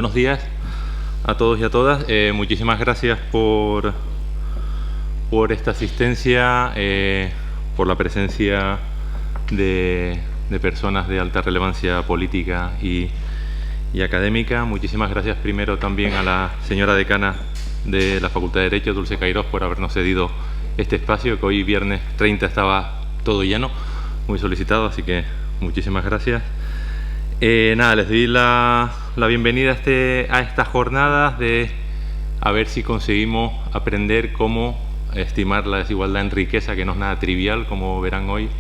buenos días a todos y a todas. Muchísimas gracias por esta asistencia, por la presencia de personas de alta relevancia política y académica. Muchísimas gracias primero también a la señora decana de la Facultad de Derecho, Dulce Cairós, por habernos cedido este espacio, que hoy viernes 30 estaba todo lleno, muy solicitado, así que muchísimas gracias. Nada, les doy la bienvenida a estas jornadas de a ver si conseguimos aprender cómo estimar la desigualdad en riqueza, que no es nada trivial, como verán hoy,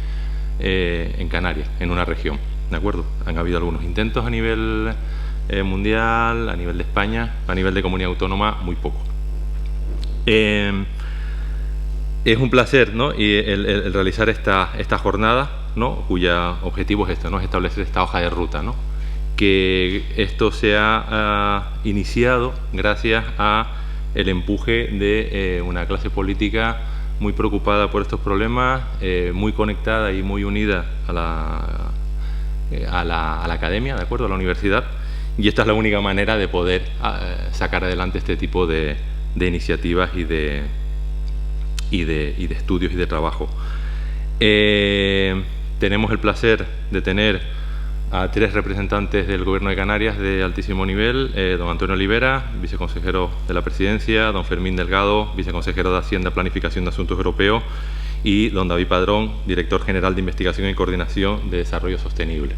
en Canarias, en una región. ¿De acuerdo? Han habido algunos intentos a nivel mundial, a nivel de España, a nivel de comunidad autónoma, muy poco. Es un placer, ¿no?, y el realizar esta jornada, ¿no?, cuya objetivo es esto, ¿no?, es establecer esta hoja de ruta, ¿no?, que esto se ha iniciado gracias a el empuje de una clase política muy preocupada por estos problemas, muy conectada y muy unida a la academia, ¿de acuerdo?, a la universidad, y esta es la única manera de poder sacar adelante este tipo de iniciativas y de estudios y de trabajo. Tenemos el placer de tener a 3 representantes del Gobierno de Canarias de altísimo nivel: don Antonio Olivera, viceconsejero de la Presidencia; don Fermín Delgado, viceconsejero de Hacienda, Planificación de Asuntos Europeos; y don David Padrón, director general de Investigación y Coordinación de Desarrollo Sostenible,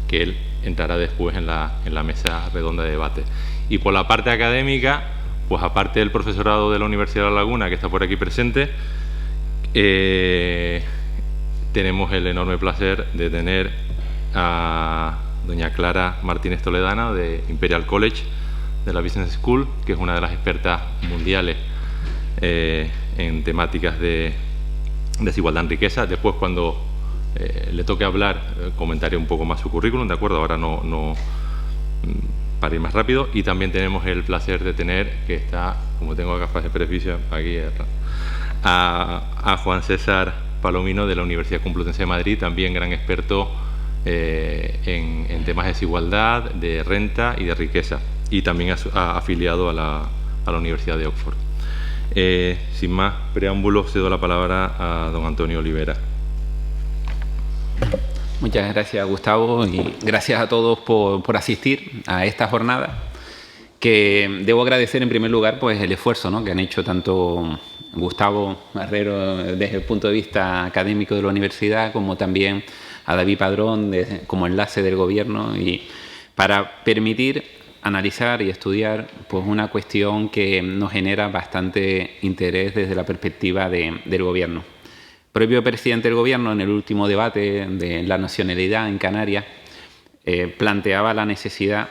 que él entrará después en la mesa redonda de debate. Y por la parte académica, pues aparte del profesorado de la Universidad de La Laguna, que está por aquí presente, tenemos el enorme placer de tener a doña Clara Martínez Toledana, de Imperial College, de la Business School, que es una de las expertas mundiales en temáticas de desigualdad en riqueza. Después, cuando le toque hablar, comentaré un poco más su currículum, ¿de acuerdo? Ahora no para ir más rápido. Y también tenemos el placer de tener, que está, como tengo gafas de presbicia aquí, a Juan César Palomino, de la Universidad Complutense de Madrid, también gran experto en temas de desigualdad, de renta y de riqueza, y también afiliado a la Universidad de Oxford. Sin más preámbulos, cedo la palabra a don Antonio Olivera. Muchas gracias, Gustavo, y gracias a todos por asistir a esta jornada, que debo agradecer en primer lugar pues el esfuerzo, ¿no?, que han hecho tanto Gustavo Marrero desde el punto de vista académico de la universidad, como también a David Padrón como enlace del Gobierno, y para permitir analizar y estudiar pues una cuestión que nos genera bastante interés desde la perspectiva del Gobierno. El propio presidente del Gobierno, en el último debate de la nacionalidad en Canarias, planteaba la necesidad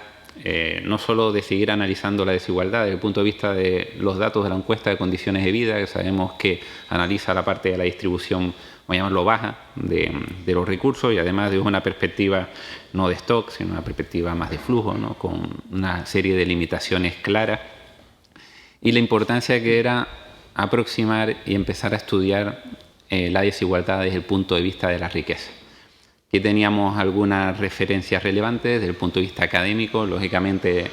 no solo de seguir analizando la desigualdad desde el punto de vista de los datos de la encuesta de condiciones de vida, que sabemos que analiza la parte de la distribución, vamos a llamarlo baja, de los recursos, y además de una perspectiva no de stock, sino una perspectiva más de flujo, ¿no?, con una serie de limitaciones claras, y la importancia que era aproximar y empezar a estudiar la desigualdad desde el punto de vista de la riqueza. Aquí teníamos algunas referencias relevantes desde el punto de vista académico. Lógicamente,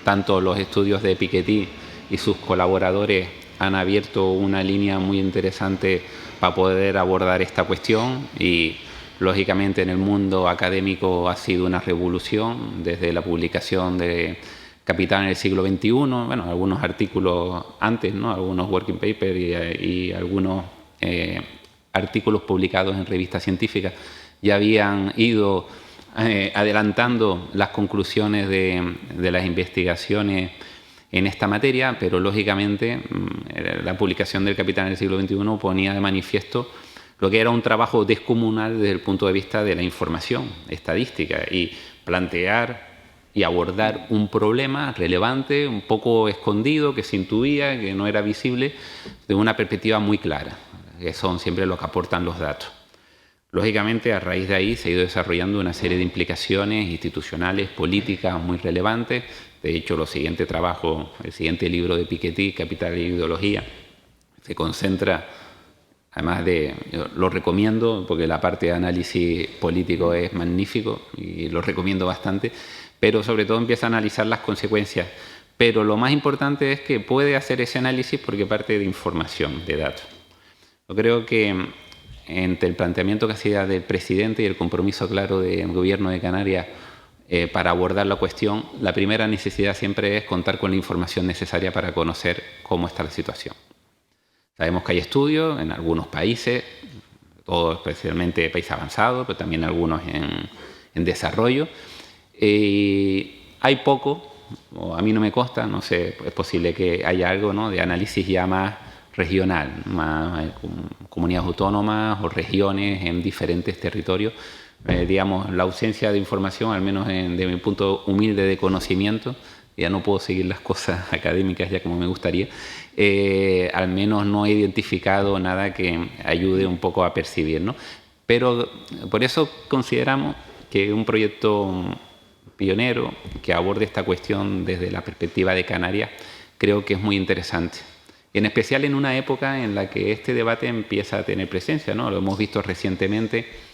tanto los estudios de Piketty y sus colaboradores han abierto una línea muy interesante para poder abordar esta cuestión, y lógicamente en el mundo académico ha sido una revolución desde la publicación de Capital en el siglo XXI, bueno, algunos artículos antes, ¿no?, algunos working papers y algunos artículos publicados en revistas científicas ya habían ido adelantando las conclusiones de las investigaciones en esta materia, pero lógicamente la publicación del Capital en el siglo XXI ponía de manifiesto lo que era un trabajo descomunal desde el punto de vista de la información estadística, y plantear y abordar un problema relevante, un poco escondido, que se intuía, que no era visible, de una perspectiva muy clara, que son siempre lo que aportan los datos. Lógicamente, a raíz de ahí se ha ido desarrollando una serie de implicaciones institucionales, políticas muy relevantes. De hecho, el siguiente libro de Piketty, Capital y Ideología, se concentra, además lo recomiendo porque la parte de análisis político es magnífico y lo recomiendo bastante, pero sobre todo empieza a analizar las consecuencias. Pero lo más importante es que puede hacer ese análisis porque parte de información, de datos. Yo creo que entre el planteamiento que hacía del presidente y el compromiso claro del Gobierno de Canarias para abordar la cuestión, la primera necesidad siempre es contar con la información necesaria para conocer cómo está la situación. Sabemos que hay estudios en algunos países, todos especialmente países avanzados, pero también algunos en desarrollo. Hay poco, o a mí no me consta, no sé, es posible que haya algo, ¿no?, de análisis ya más regional, más comunidades autónomas o regiones en diferentes territorios. Digamos, la ausencia de información, al menos de mi punto humilde de conocimiento, ya no puedo seguir las cosas académicas ya como me gustaría, al menos no he identificado nada que ayude un poco a percibir, ¿no? Pero por eso consideramos que un proyecto pionero que aborde esta cuestión desde la perspectiva de Canarias creo que es muy interesante. En especial en una época en la que este debate empieza a tener presencia, ¿no? Lo hemos visto recientemente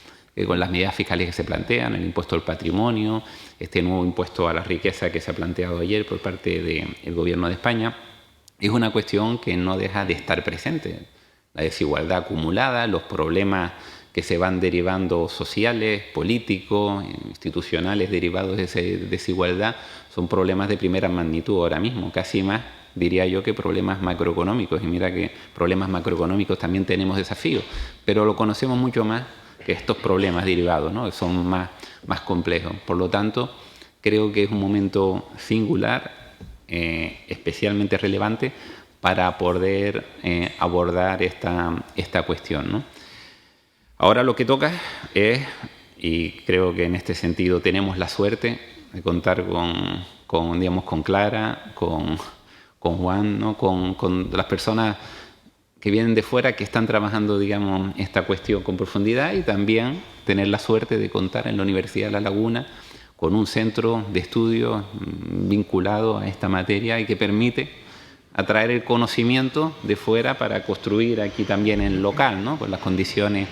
con las medidas fiscales que se plantean, el impuesto al patrimonio, este nuevo impuesto a la riqueza que se ha planteado ayer por parte del Gobierno de España. Es una cuestión que no deja de estar presente. La desigualdad acumulada, los problemas que se van derivando sociales, políticos, institucionales derivados de esa desigualdad, son problemas de primera magnitud ahora mismo, casi más, diría yo, que problemas macroeconómicos. Y mira que problemas macroeconómicos también tenemos desafíos, pero lo conocemos mucho más que estos problemas derivados, ¿no?, que son más complejos. Por lo tanto, creo que es un momento singular, especialmente relevante, para poder abordar esta cuestión, ¿no? Ahora lo que toca es, y creo que en este sentido tenemos la suerte de contar con Clara, con Juan, ¿no?, con las personas que vienen de fuera, que están trabajando, digamos, esta cuestión con profundidad, y también tener la suerte de contar en la Universidad de La Laguna con un centro de estudios vinculado a esta materia y que permite atraer el conocimiento de fuera para construir aquí también en local, ¿no?, con las condiciones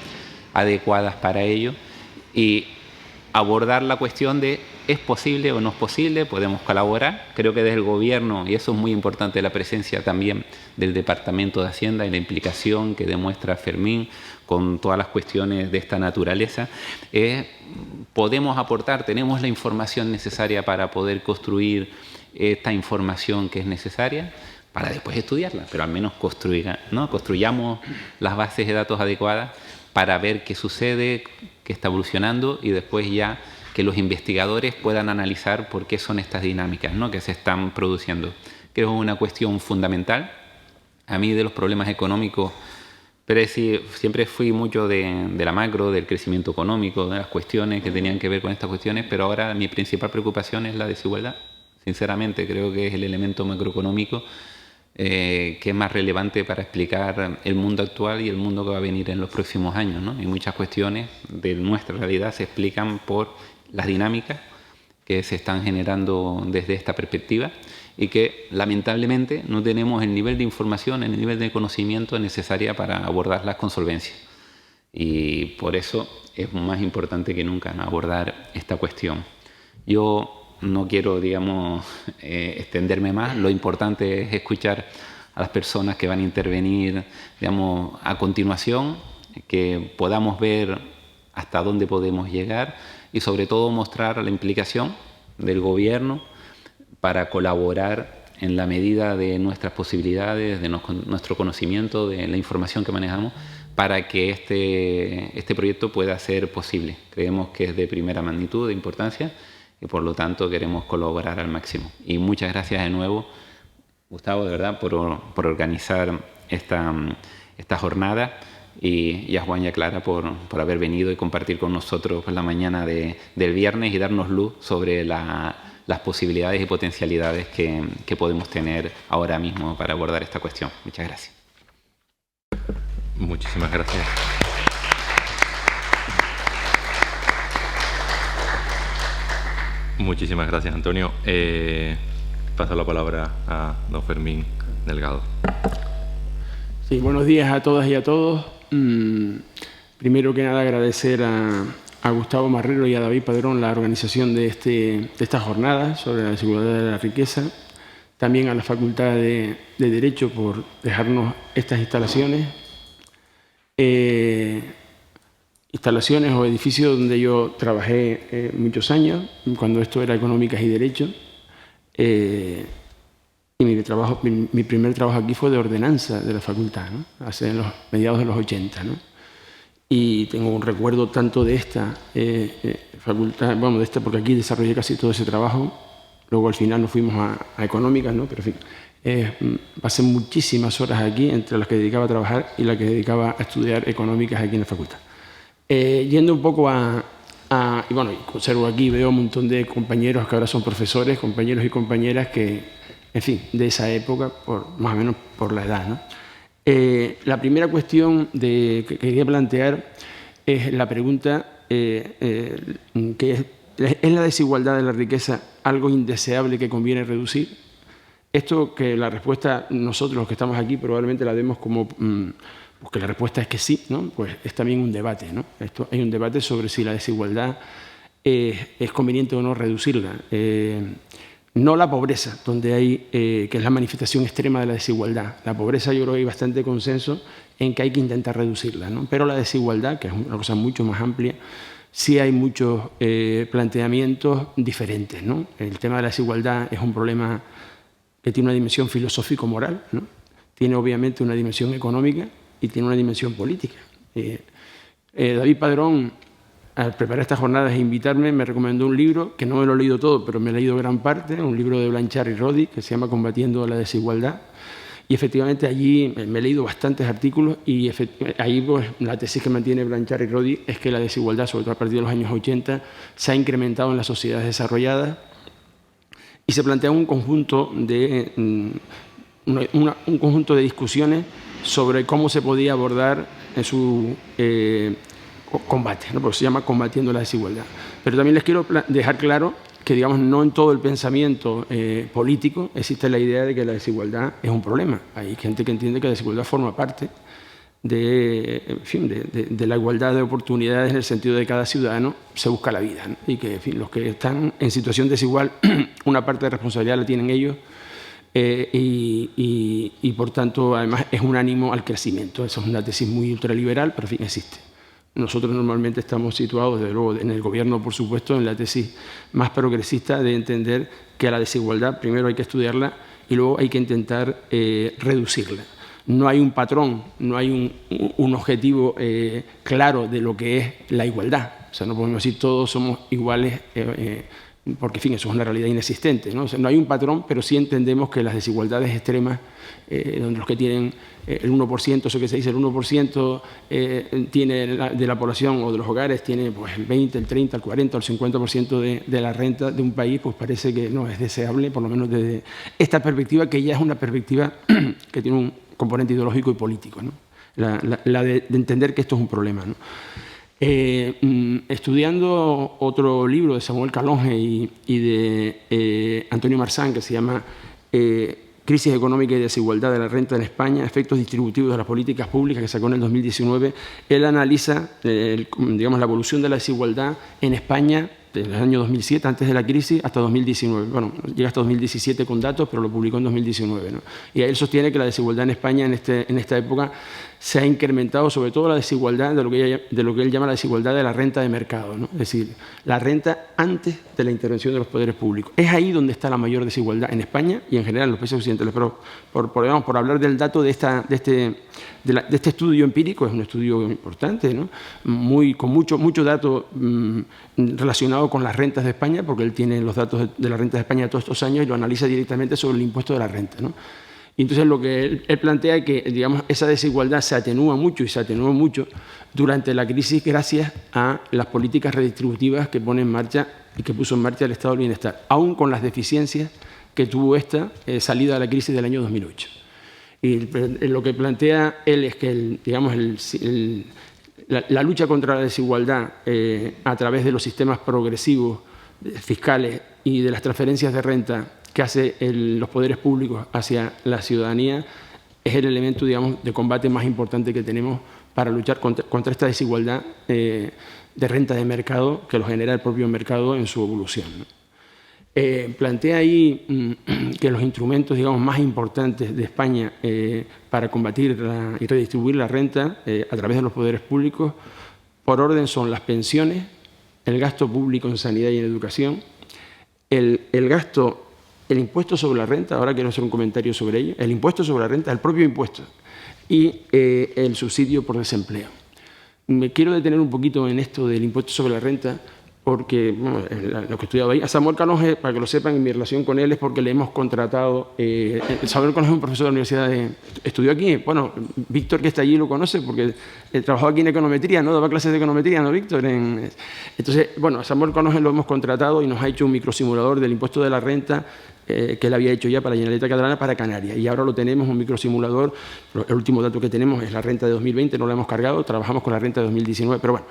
adecuadas para ello, y abordar la cuestión de ¿es posible o no es posible? ¿Podemos colaborar? Creo que desde el Gobierno, y eso es muy importante, la presencia también del Departamento de Hacienda y la implicación que demuestra Fermín con todas las cuestiones de esta naturaleza, podemos aportar, tenemos la información necesaria para poder construir esta información que es necesaria para después estudiarla, pero al menos construyamos las bases de datos adecuadas para ver qué sucede, qué está evolucionando, y después ya que los investigadores puedan analizar por qué son estas dinámicas, ¿no?, que se están produciendo. Creo que es una cuestión fundamental. A mí de los problemas económicos, pero siempre fui mucho de la macro, del crecimiento económico, de las cuestiones que tenían que ver con estas cuestiones, pero ahora mi principal preocupación es la desigualdad. Sinceramente creo que es el elemento macroeconómico que es más relevante para explicar el mundo actual y el mundo que va a venir en los próximos años, ¿no? Y muchas cuestiones de nuestra realidad se explican por las dinámicas que se están generando desde esta perspectiva, y que lamentablemente no tenemos el nivel de información, el nivel de conocimiento necesaria para abordarlas con solvencia. Y por eso es más importante que nunca, ¿no?, abordar esta cuestión. Yo no quiero, digamos, extenderme más. Lo importante es escuchar a las personas que van a intervenir, digamos, a continuación, que podamos ver hasta dónde podemos llegar y sobre todo mostrar la implicación del Gobierno para colaborar en la medida de nuestras posibilidades, de nuestro conocimiento, de la información que manejamos, para que este proyecto pueda ser posible. Creemos que es de primera magnitud, de importancia, y por lo tanto queremos colaborar al máximo. Y muchas gracias de nuevo, Gustavo, de verdad, por organizar esta jornada, y a Juan y a Clara por haber venido y compartir con nosotros la mañana del viernes y darnos luz sobre las posibilidades y potencialidades que podemos tener ahora mismo para abordar esta cuestión. Muchas gracias. Muchísimas gracias. Muchísimas gracias, Antonio. Paso la palabra a don Fermín Delgado. Sí, buenos días a todas y a todos. Primero que nada, agradecer a a Gustavo Marrero y a David Padrón la organización de estas jornadas sobre la desigualdad de la riqueza, también a la Facultad de Derecho por dejarnos estas instalaciones, instalaciones o edificios donde yo trabajé muchos años, cuando esto era Económicas y Derecho, y mi primer trabajo aquí fue de ordenanza de la facultad, ¿no? Hace en los mediados de los 80, ¿no? Y tengo un recuerdo tanto de esta facultad, bueno, de esta porque aquí desarrollé casi todo ese trabajo, luego al final nos fuimos a Económicas, ¿no? Pero en fin, pasé muchísimas horas aquí, entre las que dedicaba a trabajar y las que dedicaba a estudiar Económicas aquí en la facultad. Yendo un poco y bueno, conservo aquí, veo un montón de compañeros que ahora son profesores, compañeros y compañeras que, en fin, de esa época, más o menos por la edad, ¿no? La primera cuestión que quería plantear es la pregunta que ¿es la desigualdad de la riqueza algo indeseable que conviene reducir? Esto que la respuesta nosotros los que estamos aquí probablemente la demos como que la respuesta es que sí, ¿no? Pues es también un debate, ¿no? Hay un debate sobre si la desigualdad es conveniente o no reducirla. No la pobreza, donde hay, que es la manifestación extrema de la desigualdad. La pobreza yo creo que hay bastante consenso en que hay que intentar reducirla, ¿no? Pero la desigualdad, que es una cosa mucho más amplia, sí hay muchos planteamientos diferentes, ¿no? El tema de la desigualdad es un problema que tiene una dimensión filosófico-moral, ¿no? Tiene obviamente una dimensión económica y tiene una dimensión política. David Padrón, al preparar estas jornadas e invitarme, me recomendó un libro, que no me lo he leído todo, pero me he leído gran parte, un libro de Blanchard y Roddy, que se llama Combatiendo la desigualdad. Y efectivamente allí me he leído bastantes artículos y ahí pues, la tesis que mantiene Blanchard y Roddy es que la desigualdad, sobre todo a partir de los años 80, se ha incrementado en las sociedades desarrolladas y se plantea un conjunto de, un conjunto de discusiones sobre cómo se podía abordar en su combate, ¿no? Porque se llama Combatiendo la desigualdad. Pero también les quiero dejar claro que, digamos, no en todo el pensamiento político existe la idea de que la desigualdad es un problema. Hay gente que entiende que la desigualdad forma parte de la igualdad de oportunidades en el sentido de que cada ciudadano se busca la vida, ¿no? Y que, en fin, los que están en situación desigual, una parte de responsabilidad la tienen ellos y, por tanto, además es un ánimo al crecimiento. Eso es una tesis muy ultraliberal, pero, en fin, existe. Nosotros normalmente estamos situados, desde luego, en el gobierno, por supuesto, en la tesis más progresista de entender que a la desigualdad primero hay que estudiarla y luego hay que intentar reducirla. No hay un patrón, no hay un objetivo claro de lo que es la igualdad. O sea, no podemos decir todos somos iguales porque, en fin, eso es una realidad inexistente, ¿no? O sea, no hay un patrón, pero sí entendemos que las desigualdades extremas, donde los que tienen el 1%, eso que se dice, el 1% tiene de la población o de los hogares tiene pues, el 20, el 30, el 40 o el 50% de la renta de un país, pues parece que no es deseable, por lo menos desde esta perspectiva, que ya es una perspectiva que tiene un componente ideológico y político, ¿no? La de entender que esto es un problema, ¿no? Estudiando otro libro de Samuel Calonge y de Antonio Marzán, que se llama Crisis económica y desigualdad de la renta en España, efectos distributivos de las políticas públicas, que sacó en el 2019, él analiza digamos, la evolución de la desigualdad en España desde el año 2007, antes de la crisis, hasta 2019. Bueno, llega hasta 2017 con datos, pero lo publicó en 2019, ¿no? Y él sostiene que la desigualdad en España en esta época se ha incrementado, sobre todo la desigualdad de lo que él llama la desigualdad de la renta de mercado, ¿no? Es decir, la renta antes de la intervención de los poderes públicos. Es ahí donde está la mayor desigualdad en España y en general en los países occidentales. Pero por hablar del dato de este estudio empírico, es un estudio importante, ¿no? Con mucho dato relacionado con las rentas de España, porque él tiene los datos de las rentas de España de todos estos años y lo analiza directamente sobre el impuesto de la renta, ¿no? Y entonces lo que él plantea es que, digamos, esa desigualdad se atenúa mucho y se atenuó mucho durante la crisis gracias a las políticas redistributivas que pone en marcha y que puso en marcha el Estado del Bienestar, aún con las deficiencias que tuvo esta salida de la crisis del año 2008. Y lo que plantea él es que, digamos, la lucha contra la desigualdad a través de los sistemas progresivos fiscales y de las transferencias de renta que hace los poderes públicos hacia la ciudadanía es el elemento, digamos, de combate más importante que tenemos para luchar contra esta desigualdad de renta de mercado que lo genera el propio mercado en su evolución, ¿no? Plantea ahí que los instrumentos, digamos, más importantes de España para combatir y redistribuir la renta a través de los poderes públicos, por orden son las pensiones, el gasto público en sanidad y en educación, el impuesto sobre la renta, ahora quiero hacer un comentario sobre ello, el impuesto sobre la renta, el propio impuesto, y el subsidio por desempleo. Me quiero detener un poquito en esto del impuesto sobre la renta, porque bueno, lo que estudiaba ahí, a Samuel Canoje, para que lo sepan, en mi relación con él es porque le hemos contratado. Samuel Canoje es un profesor de la universidad, estudió aquí. Bueno, Víctor, que está allí, lo conoce porque trabajó aquí en econometría, ¿no? Daba clases de econometría, ¿no, Víctor? Entonces, bueno, a Samuel Canoje lo hemos contratado y nos ha hecho un microsimulador del impuesto de la renta que él había hecho ya para la Generalitat Catalana para Canarias. Y ahora lo tenemos, un microsimulador. El último dato que tenemos es la renta de 2020, no la hemos cargado, trabajamos con la renta de 2019, pero bueno,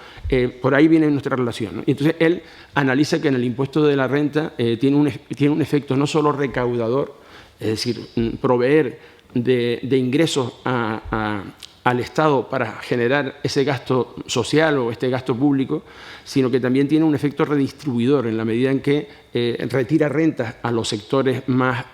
por ahí viene nuestra relación, ¿no? Y entonces él analiza que en el impuesto de la renta tiene un efecto no solo recaudador, es decir, proveer de ingresos al Estado para generar ese gasto social o este gasto público, sino que también tiene un efecto redistribuidor en la medida en que retira rentas a los sectores más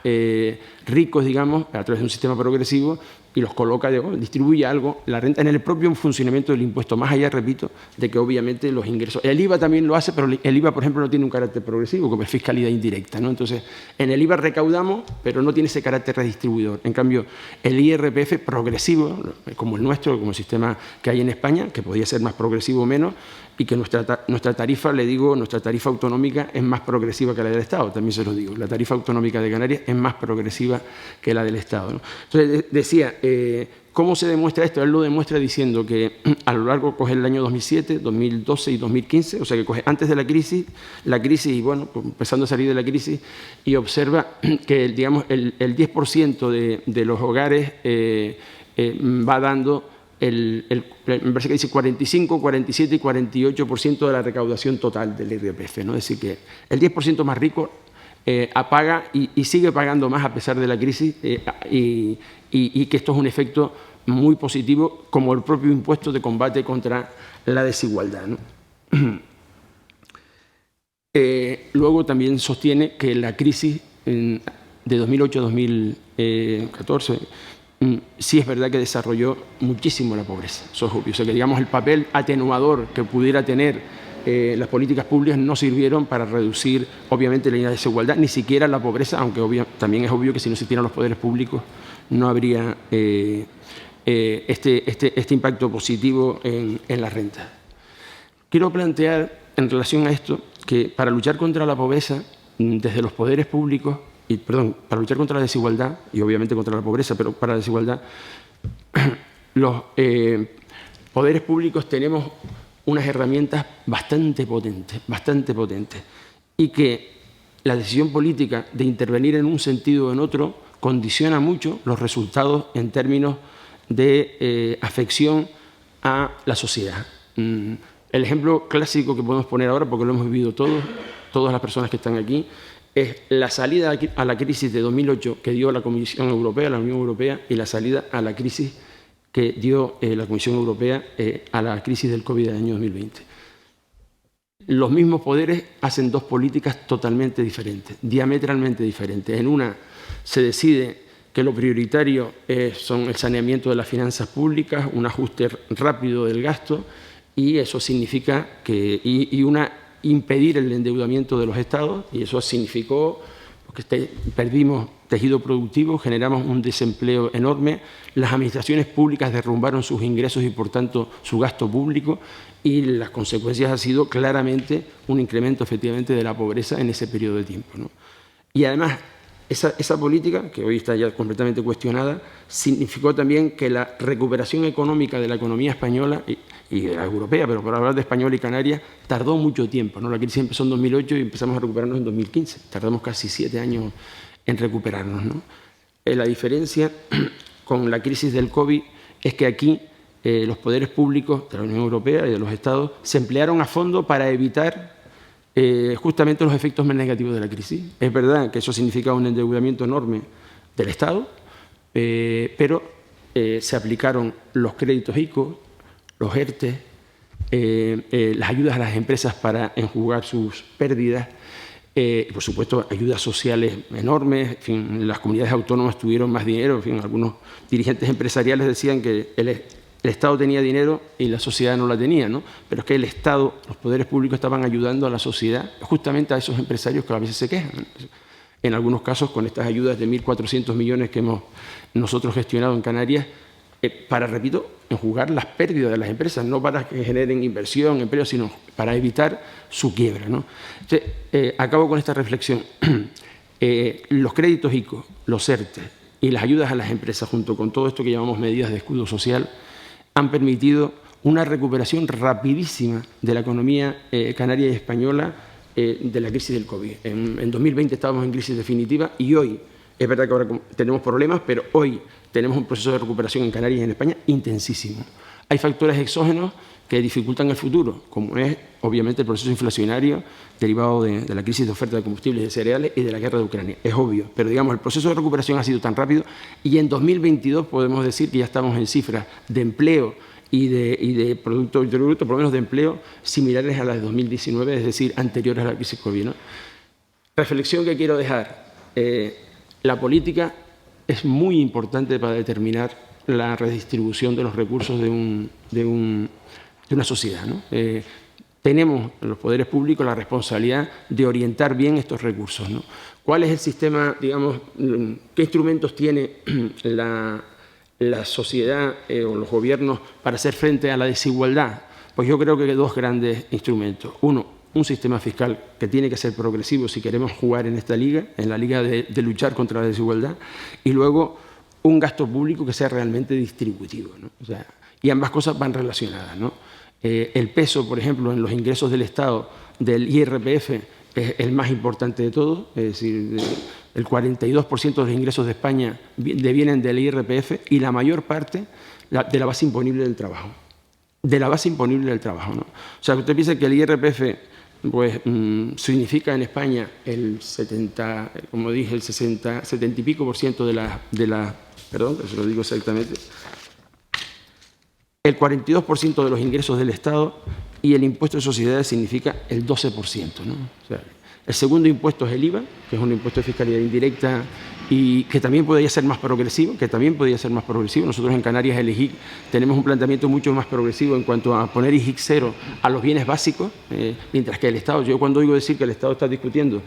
ricos, digamos, a través de un sistema progresivo y los coloca, distribuye algo, la renta en el propio funcionamiento del impuesto, más allá, repito, de que obviamente los ingresos... El IVA también lo hace, pero el IVA, por ejemplo, no tiene un carácter progresivo, como es fiscalidad indirecta, ¿no? Entonces, en el IVA recaudamos, pero no tiene ese carácter redistribuidor. En cambio, el IRPF progresivo, como el nuestro, como el sistema que hay en España, que podría ser más progresivo o menos, y que nuestra tarifa, nuestra tarifa autonómica es más progresiva que la del Estado, también se lo digo. La tarifa autonómica de Canarias es más progresiva que la del Estado, ¿no? Entonces, decía, ¿cómo se demuestra esto? Él lo demuestra diciendo que a lo largo coge el año 2007, 2012 y 2015, o sea que coge antes de la crisis y bueno, empezando a salir de la crisis, y observa que, digamos, el 10% de los hogares va dando me parece que dice 45, 47 y 48% de la recaudación total del IRPF, ¿no? Es decir, que el 10% más rico paga y sigue pagando más a pesar de la crisis y que esto es un efecto muy positivo, como el propio impuesto de combate contra la desigualdad, ¿no? Luego también sostiene que la crisis de 2008 a 2014 sí es verdad que desarrolló muchísimo la pobreza, eso es obvio. O sea que, digamos, el papel atenuador que pudiera tener las políticas públicas no sirvieron para reducir, obviamente, la desigualdad, ni siquiera la pobreza, aunque también es obvio que si no existieran los poderes públicos no habría este impacto positivo en la renta. Quiero plantear, en relación a esto, que para luchar contra la pobreza, desde los poderes públicos, para luchar contra la desigualdad y obviamente contra la pobreza, pero para la desigualdad, los poderes públicos tenemos unas herramientas bastante potentes, y que la decisión política de intervenir en un sentido o en otro condiciona mucho los resultados en términos de afección a la sociedad. El ejemplo clásico que podemos poner ahora, porque lo hemos vivido todas las personas que están aquí, es la salida a la crisis de 2008 que dio la Comisión Europea, la Unión Europea, y la salida a la crisis que dio la Comisión Europea a la crisis del COVID del año 2020. Los mismos poderes hacen dos políticas totalmente diferentes, diametralmente diferentes. En una se decide que lo prioritario son el saneamiento de las finanzas públicas, un ajuste rápido del gasto, y eso significa impedir el endeudamiento de los estados, y eso significó que perdimos tejido productivo, generamos un desempleo enorme, las administraciones públicas derrumbaron sus ingresos y, por tanto, su gasto público, y las consecuencias ha sido claramente un incremento, efectivamente, de la pobreza en ese periodo de tiempo, ¿no? Y además, esa política, que hoy está ya completamente cuestionada, significó también que la recuperación económica de la economía española y de la europea, pero por hablar de española y Canarias, tardó mucho tiempo, ¿no? La crisis empezó en 2008 y empezamos a recuperarnos en 2015. Tardamos casi 7 años en recuperarnos, ¿no? La diferencia con la crisis del COVID es que aquí los poderes públicos de la Unión Europea y de los Estados se emplearon a fondo para evitar justamente los efectos más negativos de la crisis. Es verdad que eso significa un endeudamiento enorme del Estado, pero se aplicaron los créditos ICO, los ERTE, las ayudas a las empresas para enjugar sus pérdidas, por supuesto, ayudas sociales enormes. En fin, las comunidades autónomas tuvieron más dinero. En fin, algunos dirigentes empresariales decían que el Estado tenía dinero y la sociedad no la tenía, ¿no? Pero es que el Estado, los poderes públicos estaban ayudando a la sociedad, justamente a esos empresarios que a veces se quejan, ¿no? En algunos casos, con estas ayudas de 1.400 millones que hemos nosotros gestionado en Canarias, para, repito, enjugar las pérdidas de las empresas, no para que generen inversión, empleo, sino para evitar su quiebra, ¿no? Entonces, acabo con esta reflexión. Los créditos ICO, los ERTE y las ayudas a las empresas, junto con todo esto que llamamos medidas de escudo social, han permitido una recuperación rapidísima de la economía canaria y española de la crisis del COVID. En 2020 estábamos en crisis definitiva y hoy, es verdad que ahora tenemos problemas, pero hoy tenemos un proceso de recuperación en Canarias y en España intensísimo. Hay factores exógenos que dificultan el futuro, como es obviamente el proceso inflacionario derivado de la crisis de oferta de combustibles y de cereales y de la guerra de Ucrania. Es obvio, pero digamos, el proceso de recuperación ha sido tan rápido y en 2022 podemos decir que ya estamos en cifras de empleo y de Producto Interior Bruto, por lo menos de empleo, similares a las de 2019, es decir, anteriores a la crisis COVID, ¿no? Reflexión que quiero dejar. La política es muy importante para determinar la redistribución de los recursos de una sociedad, ¿no? Tenemos en los poderes públicos la responsabilidad de orientar bien estos recursos, ¿no? ¿Cuál es el sistema, digamos, qué instrumentos tiene la sociedad o los gobiernos para hacer frente a la desigualdad? Pues yo creo que hay dos grandes instrumentos. Uno, un sistema fiscal que tiene que ser progresivo si queremos jugar en esta liga, en la liga de luchar contra la desigualdad, y luego un gasto público que sea realmente distributivo, ¿no? O sea, y ambas cosas van relacionadas, ¿no? El peso, por ejemplo, en los ingresos del Estado del IRPF es el más importante de todos, es decir, el 42% de los ingresos de España vienen del IRPF y la mayor parte de la base imponible del trabajo. De la base imponible del trabajo, ¿no? O sea, usted piensa que el IRPF pues significa en España el 70, como dije, el 70 y pico por ciento de la perdón, se lo digo exactamente, el 42% de los ingresos del Estado y el impuesto de sociedades significa el 12%, ¿no? O sea, el segundo impuesto es el IVA, que es un impuesto de fiscalidad indirecta y que también podría ser más progresivo, Nosotros en Canarias, el IGIC, tenemos un planteamiento mucho más progresivo en cuanto a poner IGIC cero a los bienes básicos, mientras que el Estado, yo cuando oigo decir que el Estado está discutiendo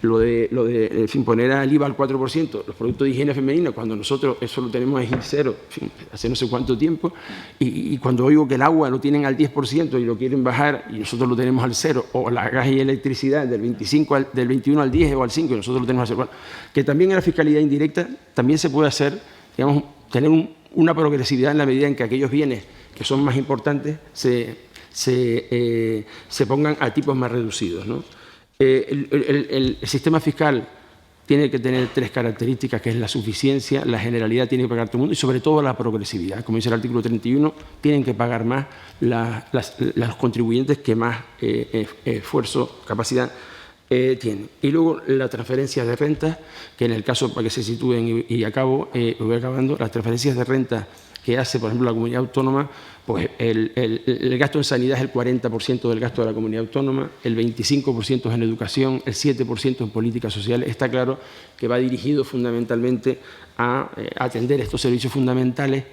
lo de poner al IVA al 4%, los productos de higiene femenina, cuando nosotros eso lo tenemos a IGIC cero, hace no sé cuánto tiempo, y cuando oigo que el agua lo tienen al 10% y lo quieren bajar y nosotros lo tenemos al 0, o la gas y electricidad del 21 al 10 o al 5 y nosotros lo tenemos al 0, bueno, que también en la fiscalidad indirecta también se puede hacer, digamos, tener una progresividad en la medida en que aquellos bienes que son más importantes se pongan a tipos más reducidos, ¿no? El sistema fiscal tiene que tener tres características, que es la suficiencia, la generalidad, tiene que pagar todo el mundo y sobre todo la progresividad. Como dice el artículo 31, tienen que pagar más los contribuyentes que más esfuerzo, capacidad tienen. Y luego la transferencia de rentas, que en el caso, para que se sitúen y voy acabando, las transferencias de rentas que hace, por ejemplo, la comunidad autónoma, pues el gasto en sanidad es el 40% del gasto de la comunidad autónoma, el 25% es en educación, el 7% en políticas sociales. Está claro que va dirigido fundamentalmente a atender estos servicios fundamentales.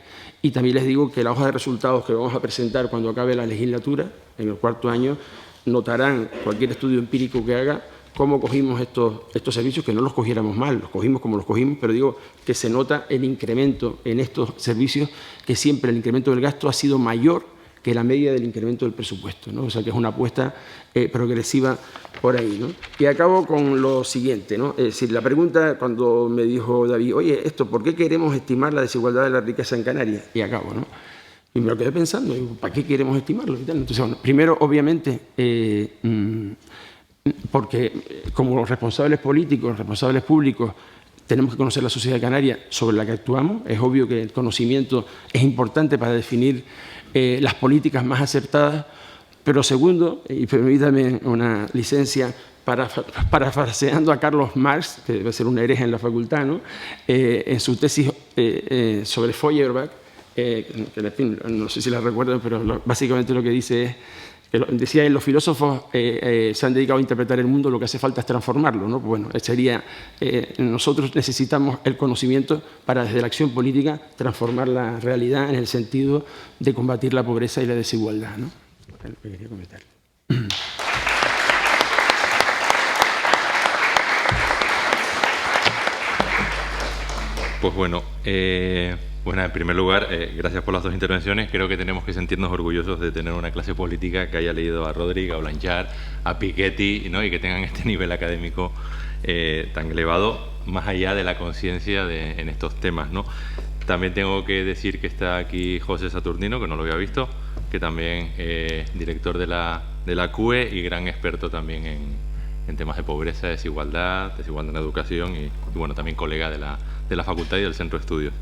Y también les digo que la hoja de resultados que vamos a presentar cuando acabe la legislatura, en el cuarto año, notarán cualquier estudio empírico que haga cómo cogimos estos servicios, que no los cogiéramos mal, los cogimos como los cogimos, pero digo que se nota el incremento en estos servicios, que siempre el incremento del gasto ha sido mayor que la media del incremento del presupuesto, ¿no? O sea, que es una apuesta progresiva por ahí, ¿no? Y acabo con lo siguiente, ¿no? Es decir, la pregunta cuando me dijo David, oye, ¿por qué queremos estimar la desigualdad de la riqueza en Canarias? Y acabo, ¿no? Y me lo quedé pensando, digo, ¿para qué queremos estimarlo? Entonces, bueno, primero, obviamente, porque como responsables políticos, responsables públicos, tenemos que conocer la sociedad canaria sobre la que actuamos. Es obvio que el conocimiento es importante para definir las políticas más acertadas, pero segundo, y permítame una licencia, parafraseando a Carlos Marx, que debe ser un hereje en la facultad, ¿no? En su tesis sobre Feuerbach, que en fin, no sé si la recuerdan, pero básicamente lo que dice es, decía él, los filósofos se han dedicado a interpretar el mundo, lo que hace falta es transformarlo, ¿no? Bueno, sería, nosotros necesitamos el conocimiento para, desde la acción política, transformar la realidad en el sentido de combatir la pobreza y la desigualdad, ¿no? Es lo que quería comentar. Pues bueno, bueno, en primer lugar, gracias por las dos intervenciones. Creo que tenemos que sentirnos orgullosos de tener una clase política que haya leído a Rodríguez, a Blanchard, a Piketty, ¿no? Y que tengan este nivel académico tan elevado, más allá de la conciencia en estos temas, ¿no? También tengo que decir que está aquí José Saturnino, que no lo había visto, que también es director de la CUE y gran experto también en temas de pobreza, desigualdad en educación y bueno, también colega de la facultad y del centro de estudios.